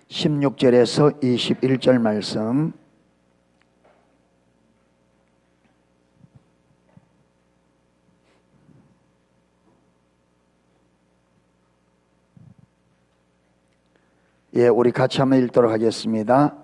16절에서 21절 말씀. 우리 같이 한번 읽도록 하겠습니다.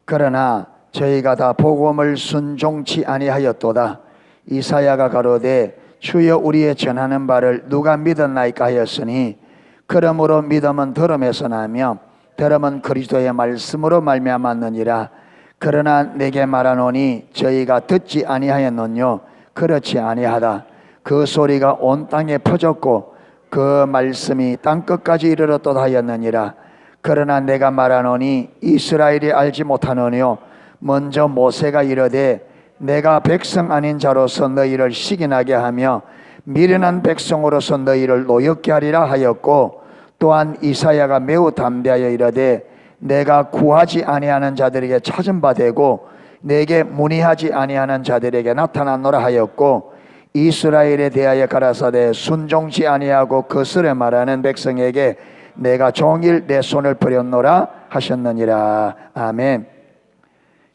그러나 저희가 다 복음을 순종치 아니하였도다. 이사야가 가로되 주여 우리의 전하는 바를 누가 믿었나이까 하였으니 그러므로 믿음은 들음에서 나며 들음은 그리스도의 말씀으로 말미암았느니라. 그러나 내게 말하노니 저희가 듣지 아니하였느뇨. 그렇지 아니하다. 그 소리가 온 땅에 퍼졌고 그 말씀이 땅끝까지 이르렀도다 하였느니라. 그러나 내가 말하노니 이스라엘이 알지 못하느뇨. 먼저 모세가 이르되 내가 백성 아닌 자로서 너희를 시기나게 하며 미련한 백성으로서 너희를 노엽게 하리라 하였고, 또한 이사야가 매우 담대하여 이르되 내가 구하지 아니하는 자들에게 찾은 바 되고 내게 문의하지 아니하는 자들에게 나타났노라 하였고, 이스라엘에 대하여 가라사대 순종치 아니하고 거스려 말하는 백성에게 내가 종일 내 손을 버렸노라 하셨느니라. 아멘.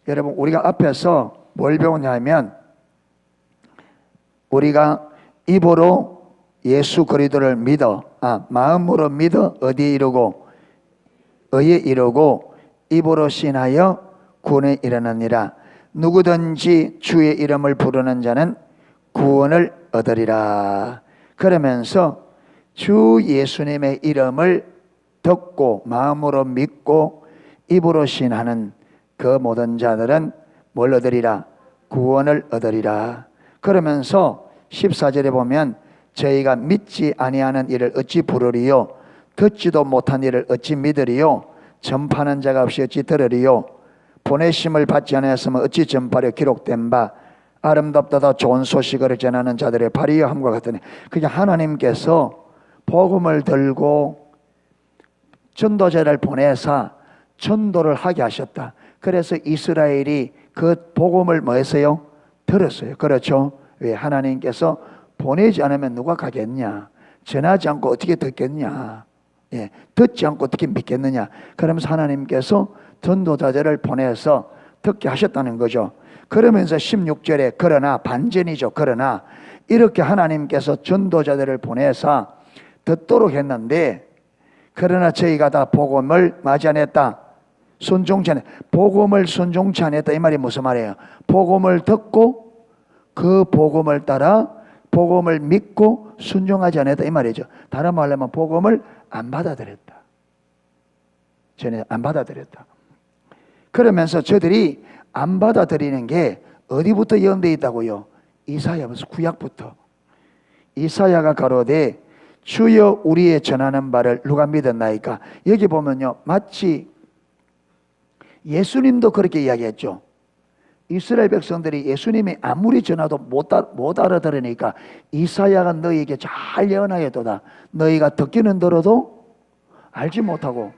여러분, 우리가 앞에서 뭘 배우냐면, 우리가 입으로 예수 그리스도를 믿어, 마음으로 믿어 어디에 이르고 의에 이르고 입으로 신하여 구원에 이르느니라. 누구든지 주의 이름을 부르는 자는 구원을 얻으리라. 그러면서 주 예수님의 이름을 듣고 마음으로 믿고 입으로 신하는 그 모든 자들은 뭘 얻으리라? 구원을 얻으리라. 그러면서 14절에 보면 저희가 믿지 아니하는 일을 어찌 부르리요? 듣지도 못한 일을 어찌 믿으리요? 전파하는 자가 없이 어찌 들으리요? 보내심을 받지 않았으면 어찌 전파려? 기록된 바 아름답도다 좋은 소식을 전하는 자들의 발이여 함과 같으니. 그게 하나님께서 복음을 들고 전도자를 보내사 전도를 하게 하셨다. 그래서 이스라엘이 그 복음을 뭐 했어요? 들었어요. 그렇죠? 왜? 하나님께서 보내지 않으면 누가 가겠냐? 전하지 않고 어떻게 듣겠냐? 듣지 않고 어떻게 믿겠느냐? 그러면서 하나님께서 전도자들을 보내서 듣게 하셨다는 거죠. 그러면서 16절에 그러나, 반전이죠. 그러나 이렇게 하나님께서 전도자들을 보내서 듣도록 했는데, 그러나 저희가 다 복음을 맞이 안 했다. 순종치 않았다. 복음을 순종치 않았다. 이 말이 무슨 말이에요? 복음을 듣고 그 복음을 따라 복음을 믿고 순종하지 않았다. 이 말이죠. 다른 말로 하면 복음을 안 받아들였다. 전에 안 받아들였다. 그러면서 저들이 안 받아들이는 게 어디부터 예언되어 있다고요? 이사야부터, 구약부터. 이사야가 가로되 주여 우리의 전하는 바를 누가 믿었나이까? 여기 보면요, 마치 예수님도 그렇게 이야기했죠. 이스라엘 백성들이 예수님이 아무리 전하도 못 알아들으니까 이사야가 너희에게 잘 예언하였도다. 너희가 듣기는 들어도 알지 못하고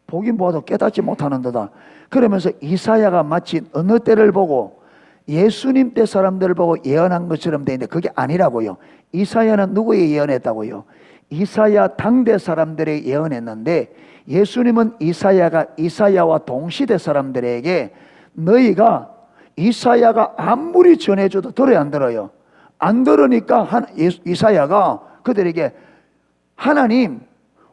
보긴 보아도 깨닫지 못하는도다. 그러면서 이사야가 마치 어느 때를 보고 예수님 때 사람들을 보고 예언한 것처럼 되어 있는데 그게 아니라고요. 이사야는 누구에 예언했다고요? 이사야 당대 사람들에 예언했는데, 예수님은 이사야와 동시대 사람들에게 너희가 이사야가 아무리 전해줘도 들어요, 안 들어요? 안 들으니까 이사야가 그들에게 하나님,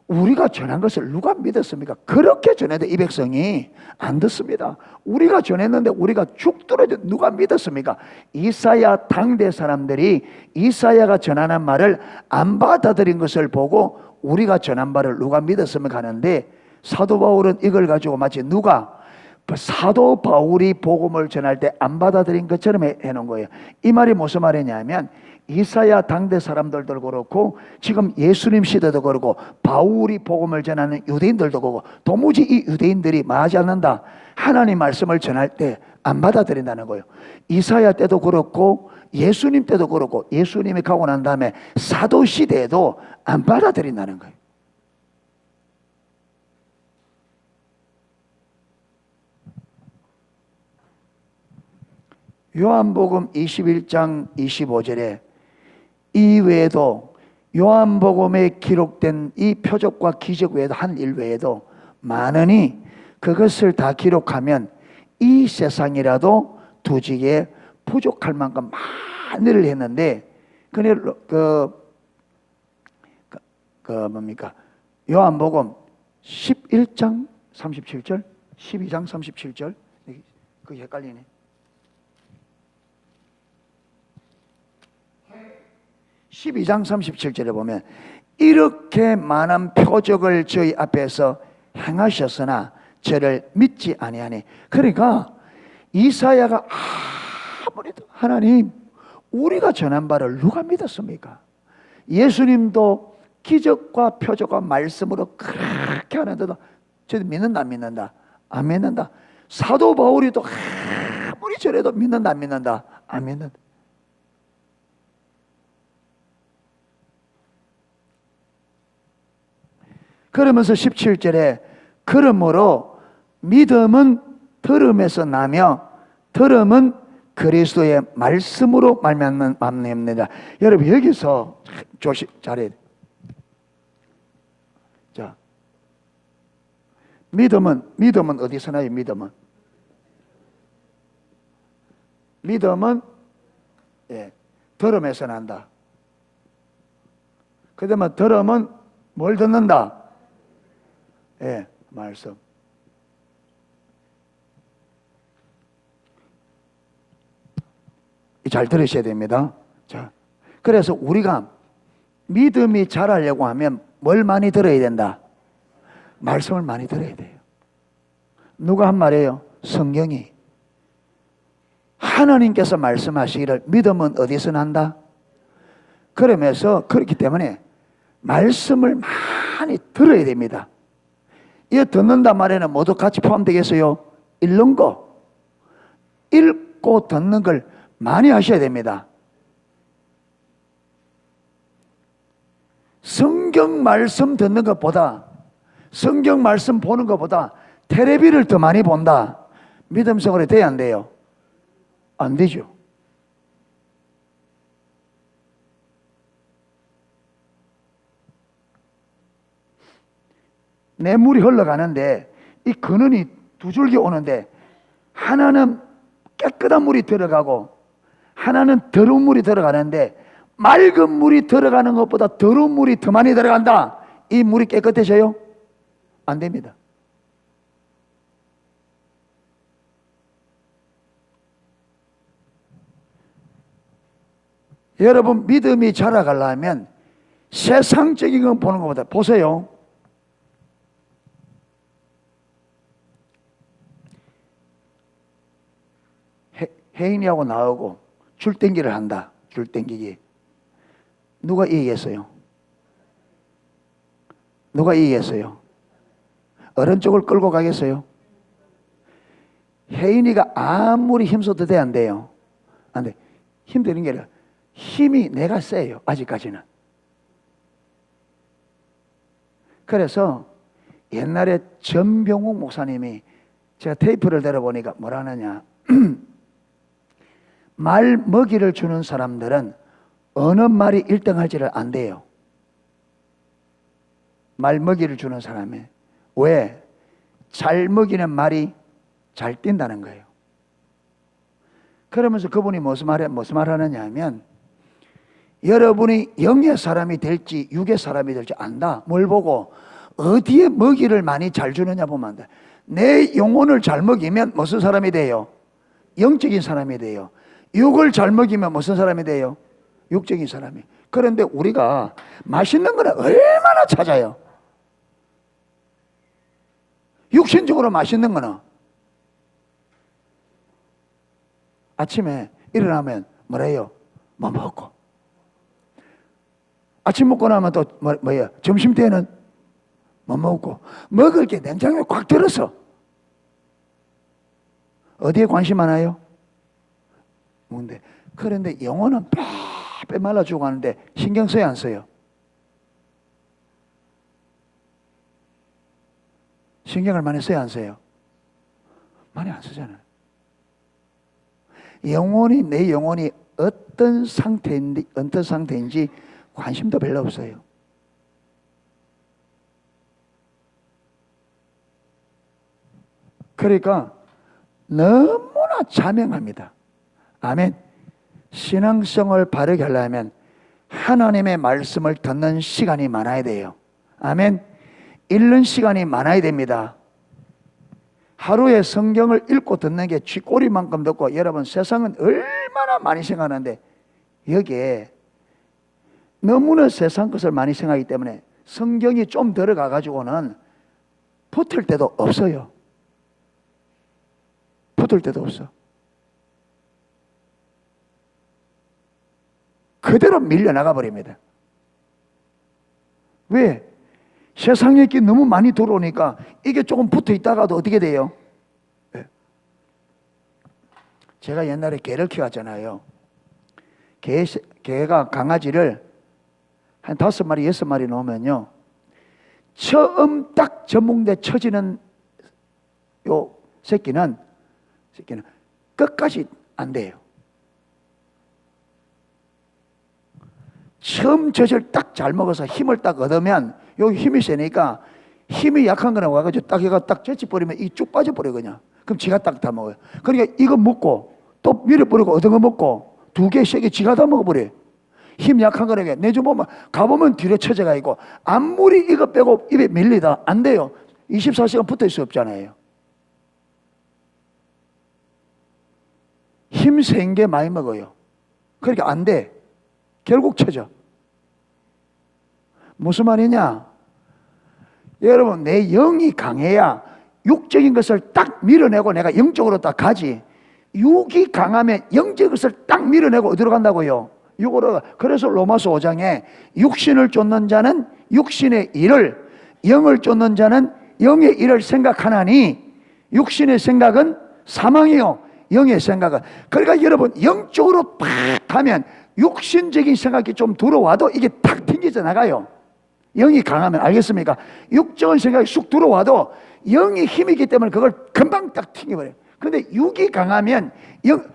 우리가 전한 것을 누가 믿었습니까? 그렇게 전했는데 이 백성이 안 듣습니다. 우리가 전했는데 우리가 죽더라도 누가 믿었습니까? 이사야 당대 사람들이 이사야가 전하는 말을 안 받아들인 것을 보고 우리가 전한 바를 누가 믿었습니까? 하는데, 사도 바울은 이걸 가지고 마치 누가 사도 바울이 복음을 전할 때 안 받아들인 것처럼 해놓은 거예요. 이 말이 무슨 말이냐면, 이사야 당대 사람들도 그렇고 지금 예수님 시대도 그렇고 바울이 복음을 전하는 유대인들도 그렇고 도무지 이 유대인들이 맞지 않는다. 하나님 말씀을 전할 때 안 받아들인다는 거예요. 이사야 때도 그렇고 예수님 때도 그렇고 예수님이 가고 난 다음에 사도 시대에도 안 받아들인다는 거예요. 요한복음 21장 25절에 이 외에도 요한복음에 기록된 이 표적과 기적 외에도 한 일 외에도 많으니 그것을 다 기록하면 이 세상이라도 두지기에 부족할 만큼 많은 일을 했는데, 뭡니까? 요한복음 11장 37절, 12장 37절, 그게 헷갈리네. 12장 37절에 보면 이렇게 많은 표적을 저희 앞에서 행하셨으나 저를 믿지 아니하니. 그러니까 이사야가 아무래도 하나님, 우리가 전한 바를 누가 믿었습니까? 예수님도 기적과 표적과 말씀으로 그렇게 하는데도 저도 믿는다 안 믿는다? 안 믿는다. 사도 바울이도 아무리 저래도 믿는다 안 믿는다? 안 믿는다. 그러면서 17절에 그러므로 믿음은 들음에서 나며 들음은 그리스도의 말씀으로 말미암느니라. 여러분 여기서 잘해야 돼. 자, 믿음은 어디서 나요? 믿음은 들음에서 난다. 그 다음에 들음은 뭘 듣는다? 말씀. 잘 들으셔야 됩니다. 자, 그래서 우리가 믿음이 자라려고 하면 뭘 많이 들어야 된다? 말씀을 많이 들어야 돼요. 누가 한 말이에요? 성경이. 하나님께서 말씀하시기를 믿음은 어디서 난다? 그러면서 그렇기 때문에 말씀을 많이 들어야 됩니다. 이 듣는단 말에는 모두 같이 포함되겠어요? 읽는 거. 읽고 듣는 걸 많이 하셔야 됩니다. 성경 말씀 듣는 것보다, 성경 말씀 보는 것보다 텔레비를 더 많이 본다. 믿음 생활이 돼야 안 돼요? 안 되죠. 내 물이 흘러가는데 이 근원이 두 줄기 오는데 하나는 깨끗한 물이 들어가고 하나는 더러운 물이 들어가는데 맑은 물이 들어가는 것보다 더러운 물이 더 많이 들어간다. 이 물이 깨끗해져요? 안 됩니다. 여러분 믿음이 자라가려면 세상적인 건 보는 것보다 보세요. 혜인이하고 나오고 줄땡기를 한다. 줄땡기기. 누가 이기겠어요? 누가 이기겠어요? 어른 쪽을 끌고 가겠어요? 혜인이가 아무리 힘써도 돼, 안 돼요? 안 돼. 힘드는 게 아니라 힘이 내가 세요. 아직까지는. 그래서 옛날에 전병욱 목사님이 제가 테이프를 들어보니까 뭐라 하느냐. 말 먹이를 주는 사람들은 어느 말이 1등 할지를 안 돼요. 말 먹이를 주는 사람이. 왜? 잘 먹이는 말이 잘 뛴다는 거예요. 그러면서 그분이 무슨 말 하느냐 하면 여러분이 영의 사람이 될지 육의 사람이 될지 안다. 뭘 보고? 어디에 먹이를 많이 잘 주느냐 보면 안 돼. 내 영혼을 잘 먹이면 무슨 사람이 돼요? 영적인 사람이 돼요. 육을 잘 먹이면 무슨 사람이 돼요? 육적인 사람이. 그런데 우리가 맛있는 거는 얼마나 찾아요? 육신적으로 맛있는 거는 아침에 일어나면 뭐래요? 뭐 먹고. 아침 먹고 나면 또 뭐예요? 점심 때는 뭐 먹고. 먹을 게 냉장고에 꽉 들어서. 어디에 관심 많아요? 뭔데? 그런데 영혼은 빼 말라 죽어가는데 신경 써야 안 써요? 신경을 많이 써야 안 써요? 많이 안 쓰잖아요. 내 영혼이 어떤 상태인지 관심도 별로 없어요. 그러니까 너무나 자명합니다. 아멘. 신앙성을 바르게 하려면 하나님의 말씀을 듣는 시간이 많아야 돼요. 아멘. 읽는 시간이 많아야 됩니다. 하루에 성경을 읽고 듣는 게 쥐꼬리만큼 듣고, 여러분 세상은 얼마나 많이 생각하는데 여기에 너무나 세상 것을 많이 생각하기 때문에 성경이 좀 들어가 가지고는 붙을 때도 없어요. 붙을 때도 없어. 그대로 밀려나가 버립니다. 왜? 세상에 게 너무 많이 들어오니까 이게 조금 붙어 있다가도 어떻게 돼요? 제가 옛날에 개를 키웠잖아요. 개가 강아지를 한 5마리, 6마리 놓으면요, 처음 딱 전봉대 쳐지는 요 새끼는 끝까지 안 돼요. 처음 젖을 딱 잘 먹어서 힘을 딱 얻으면, 여기 힘이 세니까 힘이 약한 거는 와가지고 딱 얘가 딱 젖혀버리면 이 쭉 빠져버리거든요. 그럼 지가 딱 다 먹어요. 그러니까 이거 먹고 또 밀어버리고 얻은 거 먹고 2개, 3개 지가 다 먹어버려요. 힘 약한 거는 내주 보면 가보면 뒤로 쳐져가 있고, 아무리 이거 빼고 입에 밀리다 안 돼요. 24시간 붙어 있을 수 없잖아요. 힘 센 게 많이 먹어요. 그러니까 안 돼. 결국 쳐져. 무슨 말이냐? 여러분, 내 영이 강해야 육적인 것을 딱 밀어내고 내가 영적으로 딱 가지. 육이 강하면 영적인 것을 딱 밀어내고 어디로 간다고요? 육으로. 그래서 로마서 5장에 육신을 쫓는 자는 육신의 일을, 영을 쫓는 자는 영의 일을 생각하나니, 육신의 생각은 사망이요, 영의 생각은. 그러니까 여러분, 영적으로 팍 가면 육신적인 생각이 좀 들어와도 이게 탁 튕겨져 나가요. 영이 강하면. 알겠습니까? 육적인 생각이 쑥 들어와도 영이 힘이기 때문에 그걸 금방 딱 튕겨버려요. 그런데 육이 강하면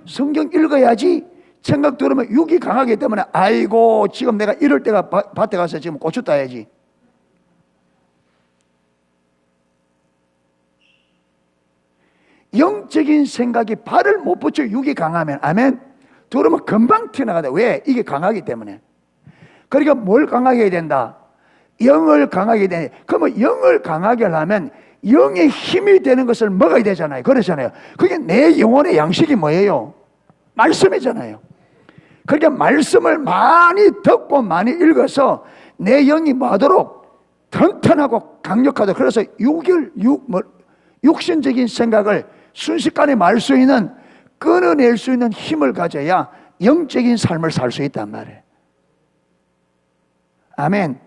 성경 읽어야지 생각 들으면 육이 강하기 때문에 아이고 지금 내가 이럴 때가 밭에 가서 지금 고추 따야지. 영적인 생각이 발을 못 붙여. 육이 강하면. 아멘. 들으면 금방 튀어나가다. 왜? 이게 강하기 때문에. 그러니까 뭘 강하게 해야 된다? 영을 강하게 해야 된다. 그러면 영을 강하게 하려면 영의 힘이 되는 것을 먹어야 되잖아요. 그렇잖아요. 그게 내 영혼의 양식이 뭐예요? 말씀이잖아요. 그러니까 말씀을 많이 듣고 많이 읽어서 내 영이 뭐하도록 튼튼하고 강력하도록. 그래서 육신적인 생각을 순식간에 말 수 있는, 끊어낼 수 있는 힘을 가져야 영적인 삶을 살 수 있단 말이에요. 아멘.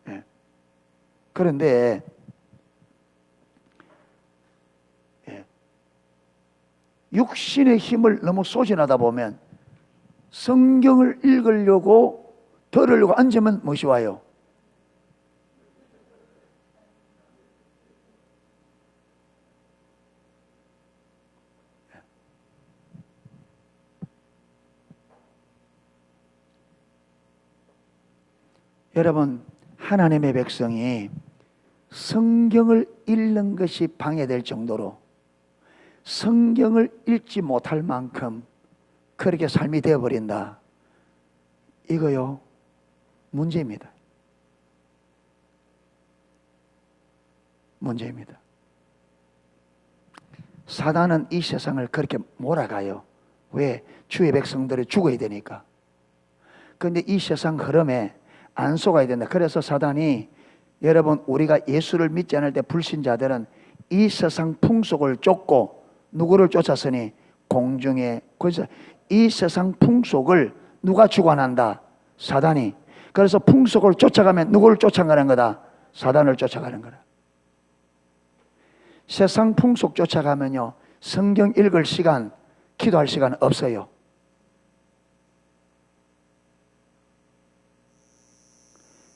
네. 그런데 육신의 힘을 너무 소진하다 보면 성경을 읽으려고 들으려고 앉으면 무엇이 와요? 여러분, 하나님의 백성이 성경을 읽는 것이 방해될 정도로 성경을 읽지 못할 만큼 그렇게 삶이 되어버린다. 이거요, 문제입니다. 문제입니다. 사단은 이 세상을 그렇게 몰아가요. 왜? 주의 백성들이 죽어야 되니까. 그런데 이 세상 흐름에 안 속아야 된다. 그래서 사단이, 여러분, 우리가 예수를 믿지 않을 때 불신자들은 이 세상 풍속을 쫓고 누구를 쫓았으니? 공중에. 그래서 이 세상 풍속을 누가 주관한다? 사단이. 그래서 풍속을 쫓아가면 누구를 쫓아가는 거다? 사단을 쫓아가는 거다. 세상 풍속 쫓아가면요, 성경 읽을 시간, 기도할 시간 없어요.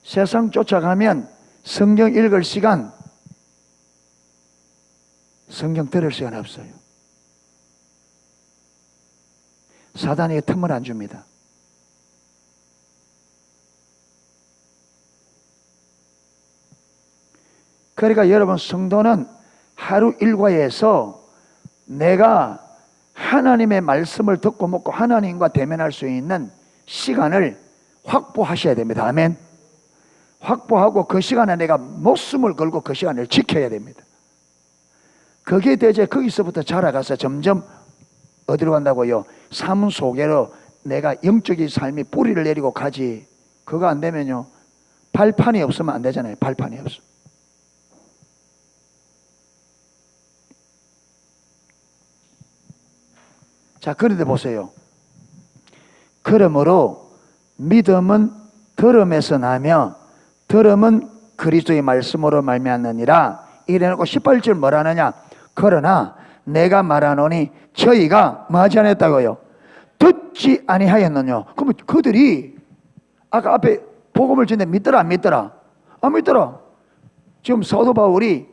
세상 쫓아가면 성경 읽을 시간, 성경 들을 시간 없어요. 사단에게 틈을 안 줍니다. 그러니까 여러분, 성도는 하루 일과에서 내가 하나님의 말씀을 듣고 먹고 하나님과 대면할 수 있는 시간을 확보하셔야 됩니다. 아멘. 확보하고 그 시간에 내가 목숨을 걸고 그 시간을 지켜야 됩니다. 그게 되제 거기서부터 자라가서 점점 어디로 간다고요? 삶 속으로 내가 영적인 삶이 뿌리를 내리고 가지. 그거 안 되면요, 발판이 없으면 안 되잖아요. 발판이 없어. 자, 그런데 보세요. 그러므로 믿음은 들음에서 나며 들음은 그리스도의 말씀으로 말미암느니라. 이래놓고 18절 뭐라 하느냐? 그러나 내가 말하노니 저희가 뭐 하지 않았다고요? 듣지 아니하였느냐? 그러면 그들이 아까 앞에 복음을 전해 믿더라 안 믿더라? 안 믿더라. 지금 사도 바울이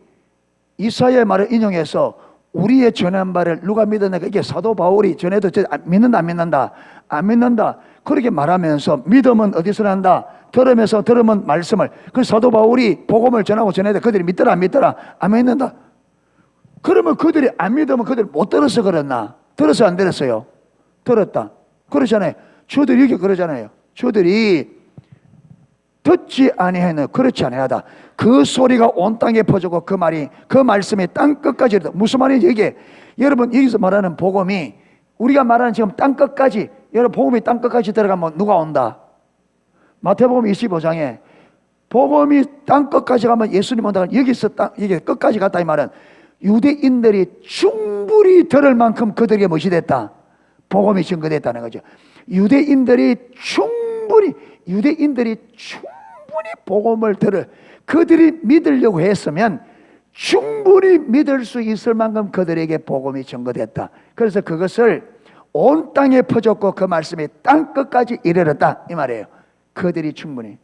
이사야의 말을 인용해서 우리의 전한 바를 누가 믿었는가? 이게 사도 바울이 전해도 믿는다 안 믿는다? 안 믿는다. 그렇게 말하면서 믿음은 어디서 난다? 들으면서 들으면 말씀을. 그 사도 바울이 복음을 전하고 전해도 그들이 믿더라 안 믿더라? 안 믿는다. 그러면 그들이 안 믿으면 그들이 못 들어서 그랬나? 들어서 안 들었어요? 들었다. 그러잖아요. 저들이 이렇게 그러잖아요. 저들이 듣지 아니하는, 그렇지 아니하다. 그 소리가 온 땅에 퍼지고 그 말이, 그 말씀이 땅 끝까지. 무슨 말인지 이게, 여러분 여기서 말하는 복음이 우리가 말하는 지금 땅 끝까지, 여러분 복음이 땅 끝까지 들어가면 누가 온다? 마태복음 25장에 복음이 땅 끝까지 가면 예수님 온다. 여기서 이게 끝까지 갔다 이 말은 유대인들이 충분히 들을 만큼 그들에게 무엇이 됐다? 복음이 증거됐다는 거죠. 유대인들이 충분히 복음을 들을, 그들이 믿으려고 했으면 충분히 믿을 수 있을 만큼 그들에게 복음이 증거됐다. 그래서 그것을 온 땅에 퍼졌고 그 말씀이 땅 끝까지 이르렀다 이 말이에요. 그들이 충분히.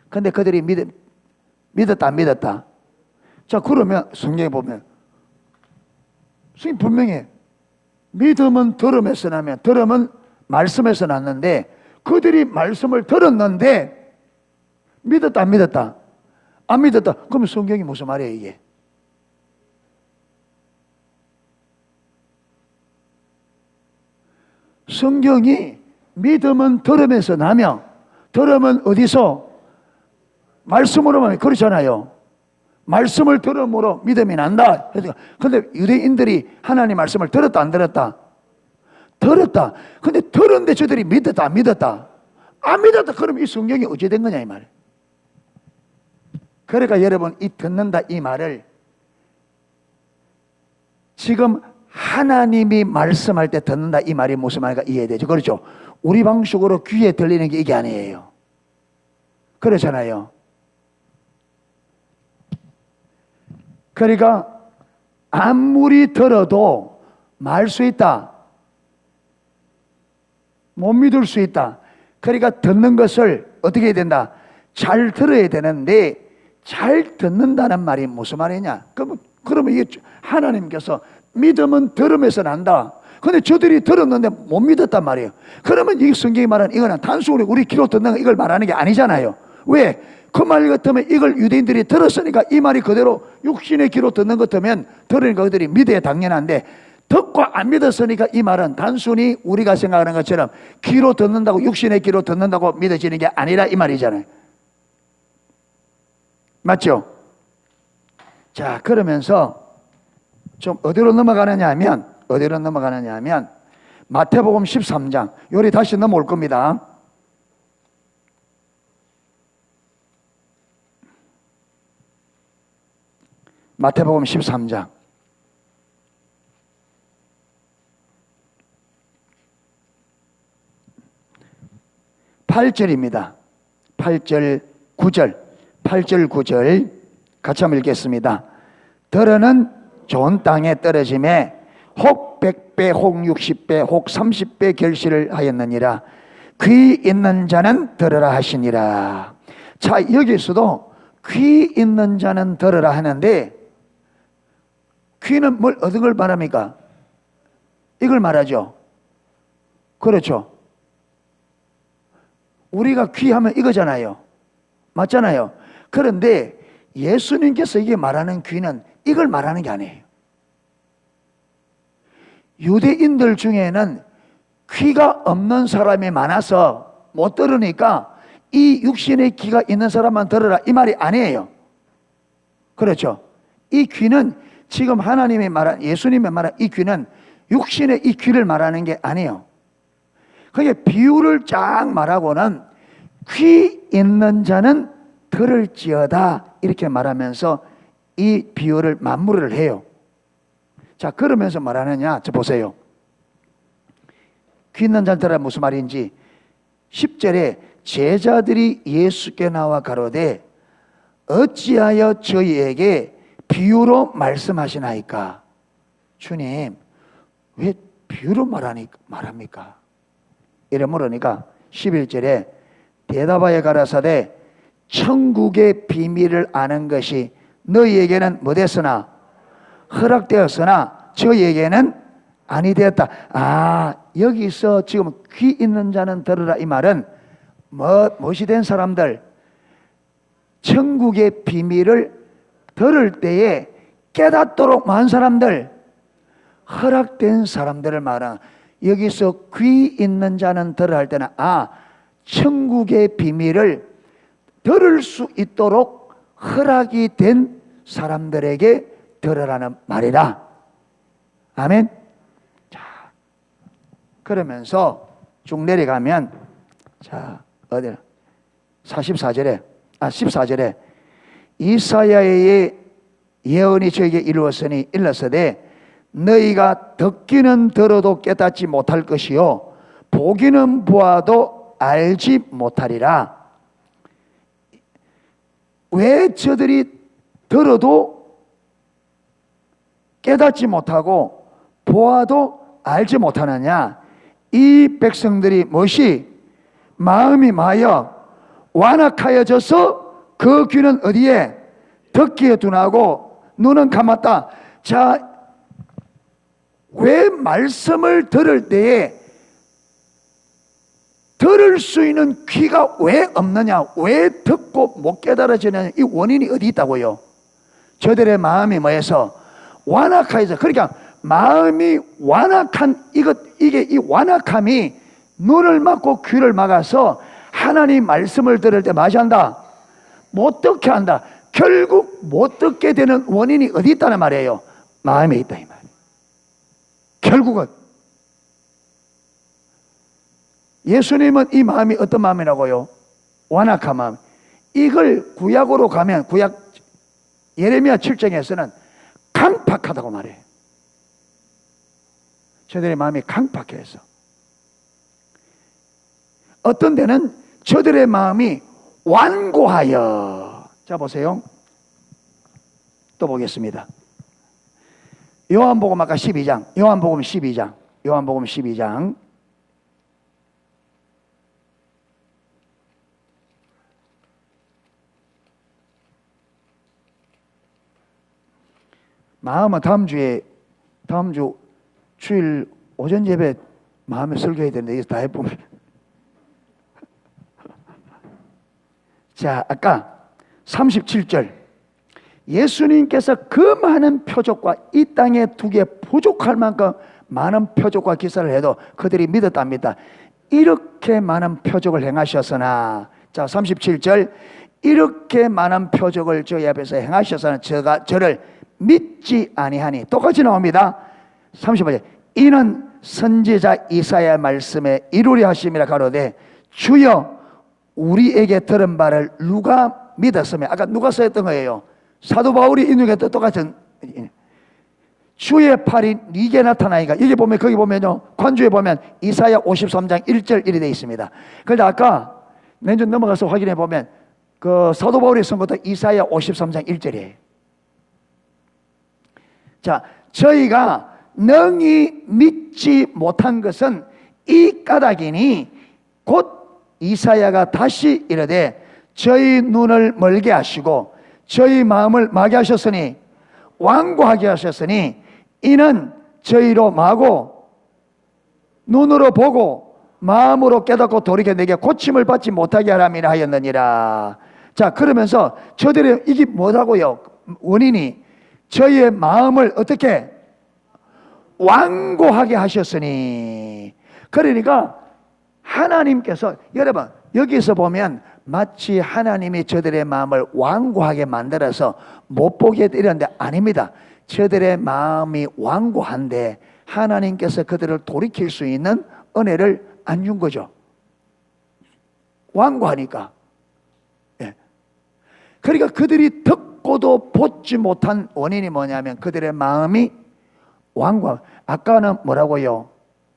근데 그들이 믿었다 안 믿었다? 자, 그러면 성경에 보면 성경 분명히 믿음은 들음에서 나면 들음은 말씀에서 났는데, 그들이 말씀을 들었는데 믿었다 안 믿었다? 안 믿었다. 그러면 성경이 무슨 말이에요 이게? 성경이 믿음은 들음에서 나며 들음은 어디서? 말씀으로만. 그렇잖아요. 말씀을 들음으로 믿음이 난다. 그런데 유대인들이 하나님 말씀을 들었다 안 들었다? 들었다. 근데 들었는데 저들이 믿었다 안 믿었다? 안 믿었다. 그럼 이 성경이 어찌 된 거냐 이 말. 그러니까 여러분, 이 듣는다 이 말을 지금 하나님이 말씀할 때 듣는다 이 말이 무슨 말인가 이해되죠. 그렇죠? 우리 방식으로 귀에 들리는 게 이게 아니에요. 그렇잖아요. 그러니까 아무리 들어도 말 수 있다, 못 믿을 수 있다. 그러니까 듣는 것을 어떻게 해야 된다? 잘 들어야 되는데, 잘 듣는다는 말이 무슨 말이냐? 그러면 이게 하나님께서 믿음은 들음에서 난다. 근데 저들이 들었는데 못 믿었단 말이에요. 그러면 이 성경이 말하는 이거는 단순히 우리 귀로 듣는 거 이걸 말하는 게 아니잖아요. 왜? 그 말 같으면 이걸 유대인들이 들었으니까 이 말이 그대로 육신의 귀로 듣는 것 같으면 들으니까 그들이 믿어야 당연한데, 듣고 안 믿었으니까 이 말은 단순히 우리가 생각하는 것처럼 귀로 듣는다고, 육신의 귀로 듣는다고 믿어지는 게 아니라 이 말이잖아요. 맞죠? 자, 그러면서 좀 어디로 넘어가느냐 하면 마태복음 13장, 요리 다시 넘어올 겁니다. 마태복음 13장 8절입니다. 8절 9절 같이 한번 읽겠습니다. 들어는 좋은 땅에 떨어짐에 혹 100배 혹 60배 혹 30배 결실을 하였느니라. 귀 있는 자는 들으라 하시니라. 자, 여기서도 귀 있는 자는 들으라 하는데, 귀는 뭘 얻은 걸 말합니까? 이걸 말하죠. 그렇죠. 우리가 귀하면 이거잖아요. 맞잖아요. 그런데 예수님께서 이게 말하는 귀는 이걸 말하는 게 아니에요. 유대인들 중에는 귀가 없는 사람이 많아서 못 들으니까 이 육신의 귀가 있는 사람만 들으라 이 말이 아니에요. 그렇죠? 이 귀는 지금 하나님이 말한, 예수님이 말한 이 귀는 육신의 이 귀를 말하는 게 아니에요. 그게 비유를 쫙 말하고는 귀 있는 자는 들을지어다 이렇게 말하면서 이 비유를 마무리를 해요. 자, 그러면서 말하느냐? 저 보세요. 귀 있는 자는 들으라 무슨 말인지 10절에 제자들이 예수께 나와 가로되 어찌하여 저희에게 비유로 말씀하시나이까? 주님, 왜 비유로 말합니까? 이래 물으니까 11절에 대답하여 가라사대 천국의 비밀을 아는 것이 너희에게는 못했으나 허락되었으나 저희에게는 아니 되었다. 아, 여기서 지금 귀 있는 자는 들으라 이 말은 무엇이 된 사람들, 천국의 비밀을 들을 때에 깨닫도록 많은 사람들, 허락된 사람들을 말하는, 여기서 귀 있는 자는 들으라 할 때는 천국의 비밀을 들을 수 있도록 허락이 된 사람들에게 들으라는 말이다. 아멘. 자, 그러면서 쭉 내려가면, 자, 어디나 14절에 이사야의 예언이 저에게 이루었으니 일러서되 너희가 듣기는 들어도 깨닫지 못할 것이요 보기는 보아도 알지 못하리라. 왜 저들이 들어도 깨닫지 못하고 보아도 알지 못하느냐? 이 백성들이 무엇이 마음이 마여 완악하여져서 그 귀는 어디에? 듣기에 둔하고 눈은 감았다. 자, 왜 말씀을 들을 때에 들을 수 있는 귀가 왜 없느냐? 왜 듣고 못 깨달아지느냐? 이 원인이 어디 있다고요? 저들의 마음이 뭐해서 완악하여서, 그러니까 마음이 완악한 이게 이 완악함이 눈을 막고 귀를 막아서 하나님 말씀을 들을 때 마치 한다? 못 듣게 한다. 결국 못 듣게 되는 원인이 어디 있다는 말이에요? 마음에 있다 이 말이에요. 결국은 예수님은 이 마음이 어떤 마음이라고요? 완악한 마음. 이걸 구약으로 가면 구약 예레미야 7장에서는 강팍하다고 말해요. 저들의 마음이 강팍해서 어떤 데는 저들의 마음이 완고하여. 자 보세요. 또 보겠습니다. 요한복음 아까 12장 요한복음 12장 마음은 다음 주 주일 오전 예배 마음에 설교해야 되는데 이거 다 해보면 자, 아까 37절 예수님께서 그 많은 표적과 이 땅에 두기에 부족할 만큼 많은 표적과 기사를 해도 그들이 믿었답니다. 이렇게 많은 표적을 행하셨으나, 자 37절 이렇게 많은 표적을 저희 앞에서 행하셨으나 저를 믿지 아니하니. 똑같이 나옵니다. 35절 이는 선지자 이사야의 말씀에 이루려 하심이라 가로되 주여 우리에게 들은 바를 누가 믿었으며. 아까 누가 써였던 거예요? 사도 바울이 인용했던 똑같은 주의 팔이 네게 나타나니까. 여기 보면 거기 보면요 관주에 보면 이사야 53장 1절 1이 되어 있습니다. 그런데 아까 내년 넘어가서 확인해 보면 그 사도 바울이 쓴 것도 이사야 53장 1절이에요. 자, 저희가 능히 믿지 못한 것은 이 까닭이니 곧 이사야가 다시 이르되 저희 눈을 멀게 하시고 저희 마음을 마게 하셨으니 완고하게 하셨으니 이는 저희로 마고 눈으로 보고 마음으로 깨닫고 돌이켜 내게 고침을 받지 못하게 하람이라 하였느니라. 자, 그러면서 저들의 이게 뭐라고요? 원인이 저희의 마음을 어떻게 완고하게 하셨으니. 그러니까 하나님께서, 여러분 여기서 보면 마치 하나님이 저들의 마음을 완고하게 만들어서 못 보게 이런데 아닙니다. 저들의 마음이 완고한데 하나님께서 그들을 돌이킬 수 있는 은혜를 안 준 거죠. 완고하니까. 예. 그러니까 그들이 듣고도 보지 못한 원인이 뭐냐면 그들의 마음이 완고. 아까는 뭐라고요?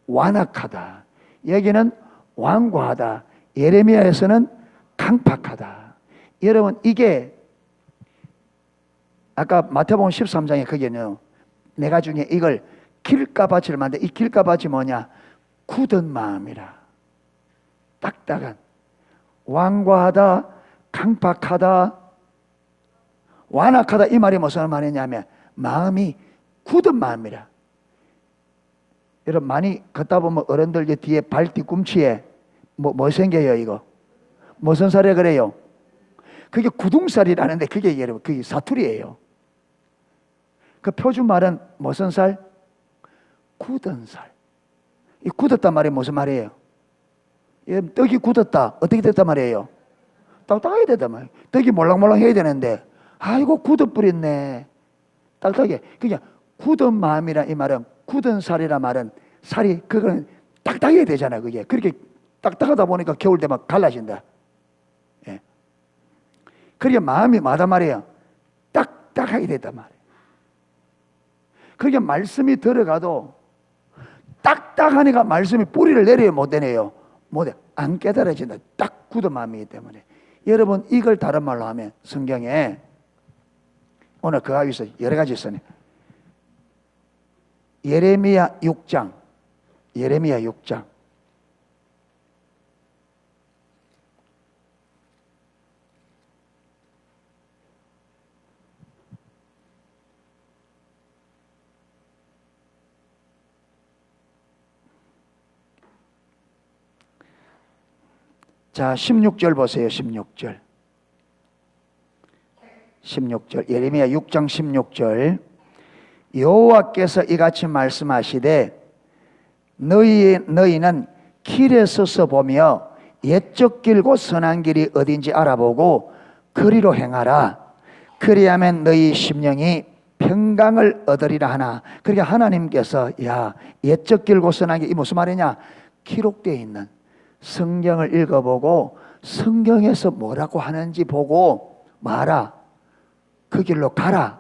완악하다. 여기는 완고하다. 예레미야에서는 강팍하다. 여러분 이게 아까 마태복음 13장에 거기는요, 내가 중에 이걸 길가밭을 만든, 이 길가밭이 뭐냐? 굳은 마음이라. 딱딱한, 완고하다, 강팍하다, 완악하다. 이 말이 무슨 말이냐면 마음이 굳은 마음이라. 여러분 많이 걷다 보면 어른들 뒤에 발 뒤꿈치에 뭐 생겨요? 이거 무슨 살에 그래요? 그게 구둥살이라는데 그게 여러분 그게 사투리예요. 그 표준 말은 무슨 살? 굳은 살. 이 굳었단 말이 무슨 말이에요? 떡이 굳었다. 어떻게 됐단 말이에요? 딱딱하게 됐단 말이에요. 떡이 몰랑몰랑 해야 되는데 아이고 굳어버렸네. 딱딱하게. 그냥 굳은 마음이라 이 말은, 굳은 살이라 말은 살이 그거는 딱딱해야 되잖아요. 그게 그렇게 딱딱하다 보니까 겨울 되면 갈라진다. 예. 그러니까 마음이 뭐단 말이에요? 딱딱하게 됐단 말이에요. 그러니까 말씀이 들어가도 딱딱하니까 말씀이 뿌리를 내려야 못 되네요. 못해. 안 깨달아진다. 딱 굳은 마음이기 때문에. 여러분 이걸 다른 말로 하면 성경에 오늘 그 아위에서 여러 가지 있어요. 예레미야 6장, 예레미야 6장. 자, 16절 보세요. 16절. 16절. 예레미야 6장 16절. 여호와께서 이같이 말씀하시되 너희는 길에 서서 보며 옛적 길고 선한 길이 어딘지 알아보고 그리로 행하라. 그리하면 너희 심령이 평강을 얻으리라 하나. 그러니까 하나님께서 야 옛적 길고 선한 길, 이 무슨 말이냐? 기록되어 있는 성경을 읽어보고 성경에서 뭐라고 하는지 보고 마라. 그 길로 가라.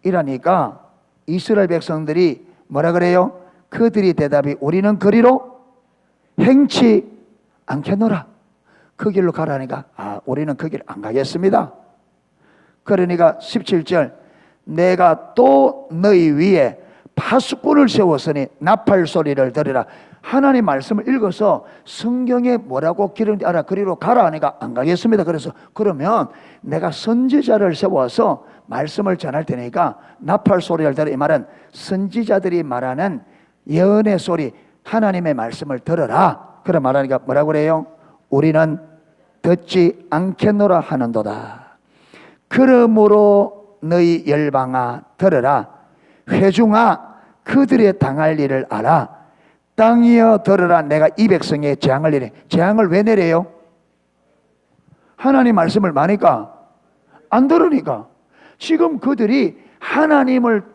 이러니까 이스라엘 백성들이 뭐라 그래요? 그들이 대답이 우리는 그리로 행치 않겠노라. 그 길로 가라니까 우리는 그 길 안 가겠습니다. 그러니까 17절 내가 또 너희 위에 파수꾼을 세웠으니 나팔 소리를 들으라. 하나님 말씀을 읽어서 성경에 뭐라고 기록인지 알아. 그리로 가라 하니까 안 가겠습니다. 그래서 그러면 내가 선지자를 세워서 말씀을 전할 테니까 나팔 소리를 들으라. 이 말은 선지자들이 말하는 예언의 소리, 하나님의 말씀을 들어라. 그런 말하니까 뭐라고 그래요? 우리는 듣지 않겠노라 하는도다. 그러므로 너희 열방아 들으라. 회중아 그들의 당할 일을 알아. 땅이여 들으라. 내가 이 백성에 재앙을 내리. 재앙을 왜 내려요? 하나님 말씀을 마니까 안 들으니까. 지금 그들이 하나님을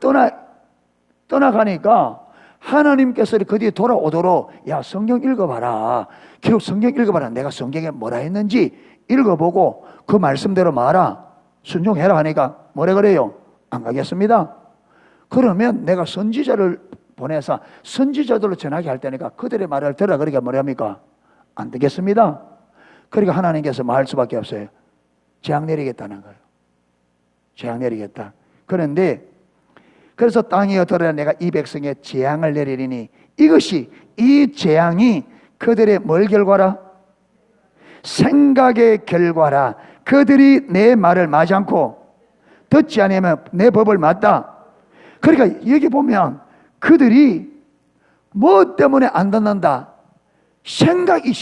떠나가니까 하나님께서 그 뒤에 돌아오도록 야 성경 읽어봐라. 기록 성경 읽어봐라. 내가 성경에 뭐라 했는지 읽어보고 그 말씀대로 말아. 순종해라 하니까 뭐래 그래요? 안 가겠습니다. 그러면 내가 선지자를 보내서 선지자들로 전하게 할 테니까 그들의 말을 들으라. 그러니까 뭐랍니까? 안 되겠습니다. 그러니까 하나님께서 뭐 할 수밖에 없어요. 재앙 내리겠다는 거예요. 재앙 내리겠다. 그런데 그래서 땅이여 들으라. 내가 이 백성에 재앙을 내리리니 이것이 이 재앙이 그들의 뭘 결과라? 생각의 결과라. 그들이 내 말을 마지 않고 듣지 않으면 내 법을 맞다. 그러니까 여기 보면 그들이 뭐 때문에 안 듣는다? 생각.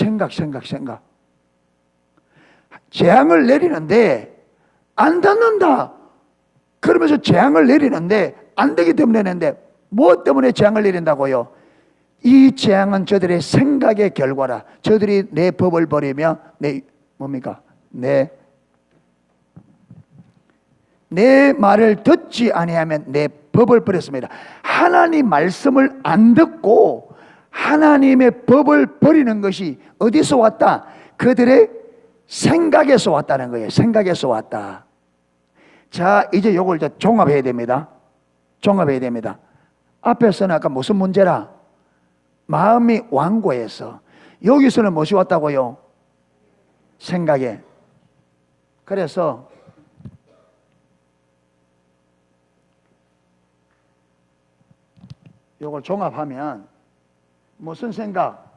재앙을 내리는데 안 듣는다. 그러면서 재앙을 내리는데 안 되기 때문에 내는데 무엇 때문에 재앙을 내린다고요? 이 재앙은 저들의 생각의 결과라. 저들이 내 법을 버리며 내 뭡니까? 내 말을 듣지 아니하면 내 법을 버렸습니다. 하나님 말씀을 안 듣고 하나님의 법을 버리는 것이 어디서 왔다? 그들의 생각에서 왔다는 거예요. 생각에서 왔다. 자, 이제 요걸 이제 종합해야 됩니다. 종합해야 됩니다. 앞에서는 아까 무슨 문제라? 마음이 완고해서. 여기서는 무엇이 왔다고요? 생각에. 그래서 요걸 종합하면 무슨 생각?